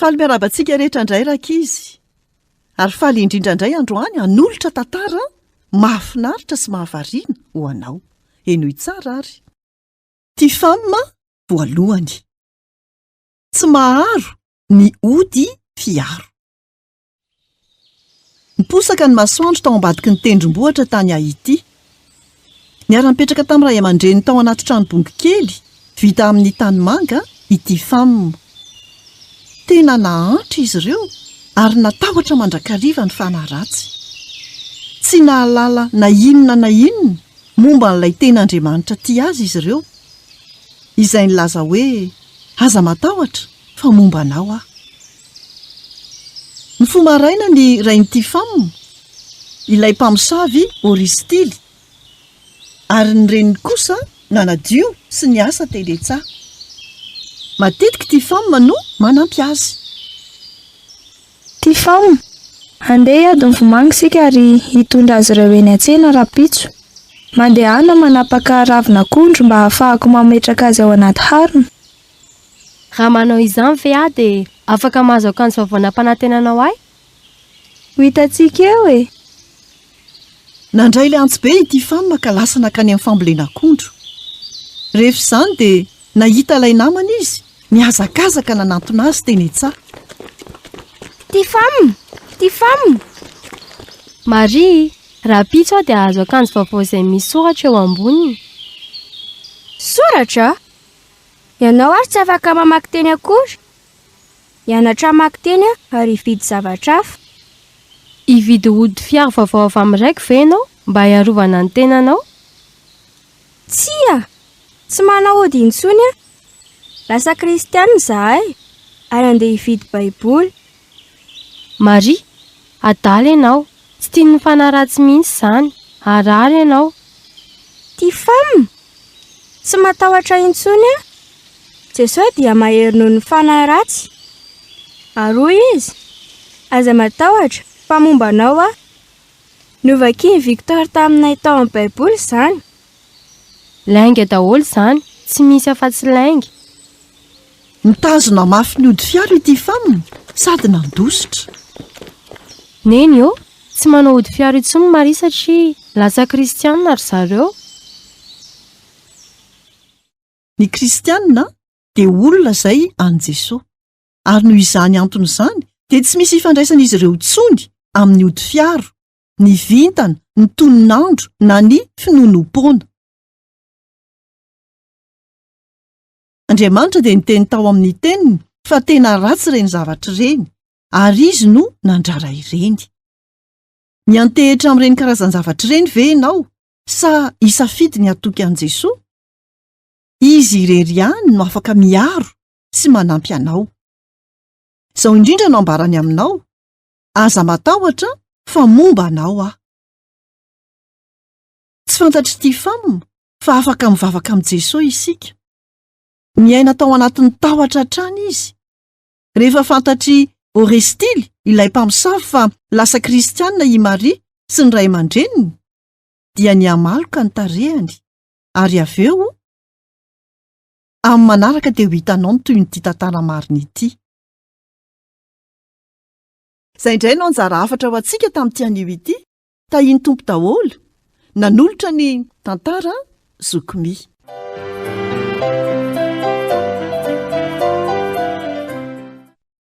Faly miarabantsika rehetra indray rakizy. Ary faly indrindra indray androany hanolotra tantara mahafinaritra sy mahavariana ho anao. Enoy tsara ary. Ty fama voalohany. Tsy maharo ny ody fiaro. Niposaka ny masoandro tao ambadiky ny tendrombohitra tany Haïti. Niara-nipetraka tamin'ny ray aman-dreny tao anaty tranobongo kely vita amin'ny tanimanga ity fama. Tena nahantra izy ireo ary natahotra mandrakariva ny fanaratsy. Tsy nahalala na inona momba n'ilay ten'Andriamanitra ty azy izy ireo. Izay nilaza hoe aza matahotra fa momba anao aho. Ny fomaraina ny rain'ity fama, ilay mpamosavy Oristily, ary ny reniny kosa nanadio sy ny asa Teletsa. Matetika ty fama no manampy azy. Ty fama, andeha adiny vomanga sika ary hitondra azy ireo eny an-tsena rapitso. Mandehana manapaka ravin'akondro mba ahafahako mametraka azy ao anaty harona. Raha manao izany ve aho dia afaka mahazo akanjo vaovana-panantenanao ahy? Ho hitantsika eo e. Nandray ilay antsy be ity fama ka lasa nakany amin'ny fambolena akondro. Rehefa izany dia nahita ilay namana izy, nihazakazaka nanantona azy teny Etsa. Ty fama! Marie, rapitso aho dia azo akanjo vaovao izay misy soratra eo amboniny. Soratra? Ianao ary tsy afaka mamaky teny akory? Hianatra mamaky teny ary hividy zavatra hafa. Hividy ody fiaro vaovao avy amin'iraiko ve ianao mba hiarovana ny tenanao? Tsia! Tsy manao ody intsony aho. Lasa kristiana izahay ary andeha hividy baiboly. Marie, adala ianao. Tsy tian'ny fanaratsy mihitsy izany. Arary ianao. Ty fama! Tsy matahotra intsony aho. Jesosy dia mahery noho ny fanaratsy. Aroa izy. Aza matahotra fa momba anao aho. Novaky Victor taminay tao amin'ny baiboly izany. Lainga daholo izany, tsy misy afa-tsy lainga. Nitazona mafy ny ody fiaro ity fama sady nandositra. Neny io, tsy manao ody fiaro intsony Marie satria lasa kristiana ry zareo. Ny kristiana dia olona izay an Jesosy. Ary noho izany antony izany dia tsy misy ifandraisana izy ireo intsony amin'ny ody fiaro, ny vintana, ny toninandro na ny finonom-poana. Andriamanitra dia niteny tao amin'ny teniny fa tena ratsy ireny zavatra ireny ary izy no nandrara ireny. Ny antehitra amin'ireny karazany zavatra ireny ve ianao sa hisafidy ny hatoky an Jesosy? Izy irery ihany no afaka miaro sy manampy anao. Izao indrindra no ambarany aminao, aza matahotra fa momba anao aho. Tsy fantatry ty fama fa afaka mivavaka amin'ny Jesosy isika. Miaina tao anatin'ny tahotra hatrany izy. Rehefa fantatry Oristily, ilay mpamosavy fa lasa kristiana i Marie sy ny ray aman-dreniny, dia niamaloka ny tarehany ary avy eo amin'ny manaraka dia ho hitanao ny toy nyity tantara marina ity. Izay indray no anjara hafatra ho antsika tamin'ity anio ity, tahiny tompo daholo, nanolotra ny tantara zoky mi.